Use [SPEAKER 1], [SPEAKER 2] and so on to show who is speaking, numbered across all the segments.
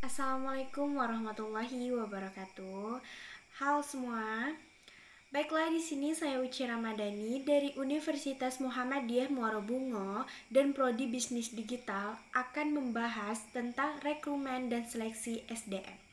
[SPEAKER 1] Assalamualaikum warahmatullahi wabarakatuh. Halo semua. Baiklah, di sini saya Uci Ramadhani dari Universitas Muhammadiyah Muara Bungo dan Prodi Bisnis Digital akan membahas tentang rekrutmen dan seleksi SDM.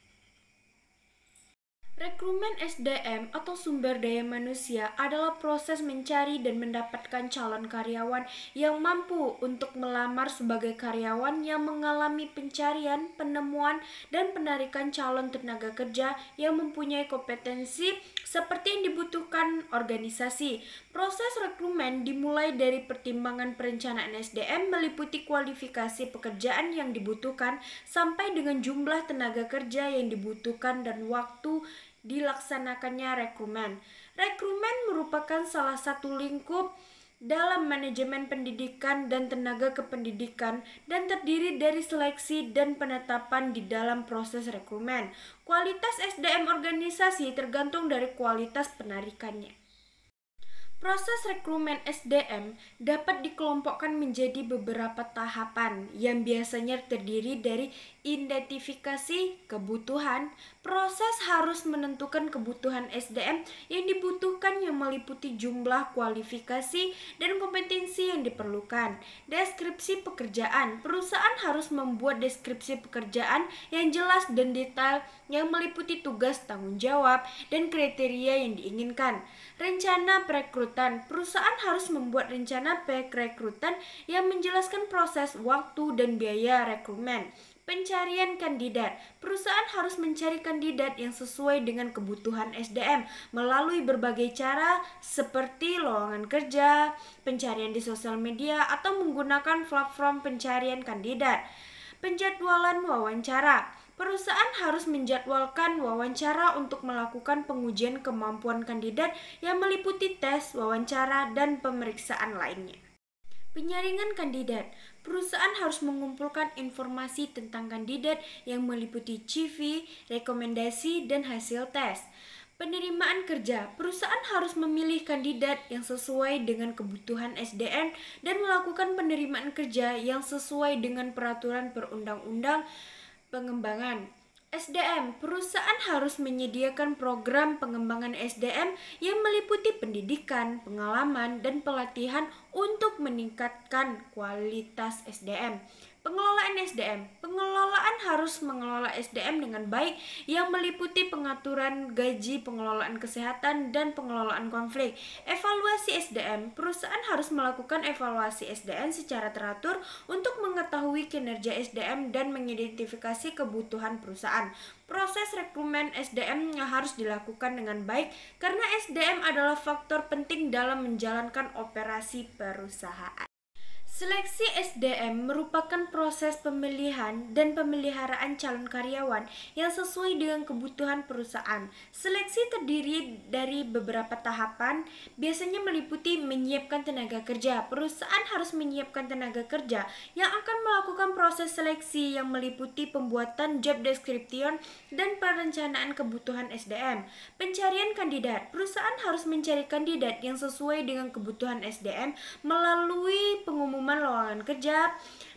[SPEAKER 1] Rekrutmen SDM atau sumber daya manusia adalah proses mencari dan mendapatkan calon karyawan yang mampu untuk melamar sebagai karyawan yang mengalami pencarian, penemuan, dan penarikan calon tenaga kerja yang mempunyai kompetensi seperti yang dibutuhkan organisasi. Proses rekrutmen dimulai dari pertimbangan perencanaan SDM meliputi kualifikasi pekerjaan yang dibutuhkan sampai dengan jumlah tenaga kerja yang dibutuhkan dan waktu dilaksanakannya rekrutmen. Rekrutmen merupakan salah satu lingkup dalam manajemen pendidikan dan tenaga kependidikan dan terdiri dari seleksi dan penetapan di dalam proses rekrutmen. Kualitas SDM organisasi tergantung dari kualitas penarikannya. Proses rekrutmen SDM dapat dikelompokkan menjadi beberapa tahapan yang biasanya terdiri dari identifikasi kebutuhan. Proses harus menentukan kebutuhan SDM yang dibutuhkan yang meliputi jumlah kualifikasi dan kompetensi yang diperlukan. Deskripsi pekerjaan. Perusahaan harus membuat deskripsi pekerjaan yang jelas dan detail yang meliputi tugas, tanggung jawab, dan kriteria yang diinginkan. Rencana perekrutan. Perusahaan harus membuat rencana perekrutan yang menjelaskan proses, waktu, dan biaya rekrutmen. Pencarian kandidat. Perusahaan harus mencari kandidat yang sesuai dengan kebutuhan SDM melalui berbagai cara seperti lowongan kerja, pencarian di sosial media, atau menggunakan platform pencarian kandidat. Penjadwalan wawancara. Perusahaan harus menjadwalkan wawancara untuk melakukan pengujian kemampuan kandidat yang meliputi tes, wawancara, dan pemeriksaan lainnya. Penyaringan kandidat. Perusahaan harus mengumpulkan informasi tentang kandidat yang meliputi CV, rekomendasi, dan hasil tes. Penerimaan kerja. Perusahaan harus memilih kandidat yang sesuai dengan kebutuhan SDM dan melakukan penerimaan kerja yang sesuai dengan peraturan perundang-undang pengembangan SDM. Perusahaan harus menyediakan program pengembangan SDM yang meliputi pendidikan, pengalaman, dan pelatihan untuk meningkatkan kualitas SDM. Pengelolaan SDM. Pengelolaan harus mengelola SDM dengan baik yang meliputi pengaturan gaji, pengelolaan kesehatan, dan pengelolaan konflik. Evaluasi SDM. Perusahaan harus melakukan evaluasi SDM secara teratur untuk mengetahui kinerja SDM dan mengidentifikasi kebutuhan perusahaan. Proses rekrutmen SDM yang harus dilakukan dengan baik karena SDM adalah faktor penting dalam menjalankan operasi perusahaan. Seleksi SDM merupakan proses pemilihan dan pemeliharaan calon karyawan yang sesuai dengan kebutuhan perusahaan. Seleksi terdiri dari beberapa tahapan, biasanya meliputi menyiapkan tenaga kerja. Perusahaan harus menyiapkan tenaga kerja yang akan melakukan proses seleksi yang meliputi pembuatan job description dan perencanaan kebutuhan SDM. Pencarian kandidat. Perusahaan harus mencari kandidat yang sesuai dengan kebutuhan SDM melalui pengumuman lowongan kerja,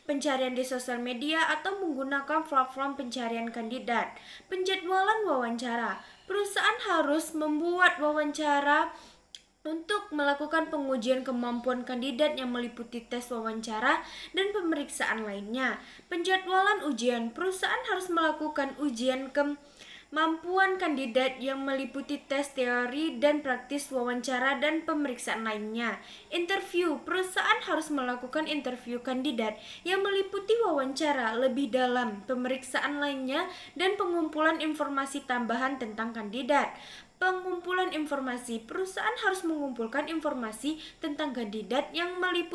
[SPEAKER 1] pencarian di sosial media, atau menggunakan platform pencarian kandidat. Penjadwalan wawancara. Perusahaan harus membuat wawancara untuk melakukan pengujian kemampuan kandidat yang meliputi tes wawancara dan pemeriksaan lainnya. Penjadwalan ujian. Perusahaan harus melakukan ujian kemampuan kandidat yang meliputi tes teori dan praktis, wawancara, dan pemeriksaan lainnya. Interview. Perusahaan harus melakukan interview kandidat yang meliputi wawancara lebih dalam, pemeriksaan lainnya, dan pengumpulan informasi tambahan tentang kandidat. Pengumpulan informasi. Perusahaan harus mengumpulkan informasi tentang kandidat yang meliputi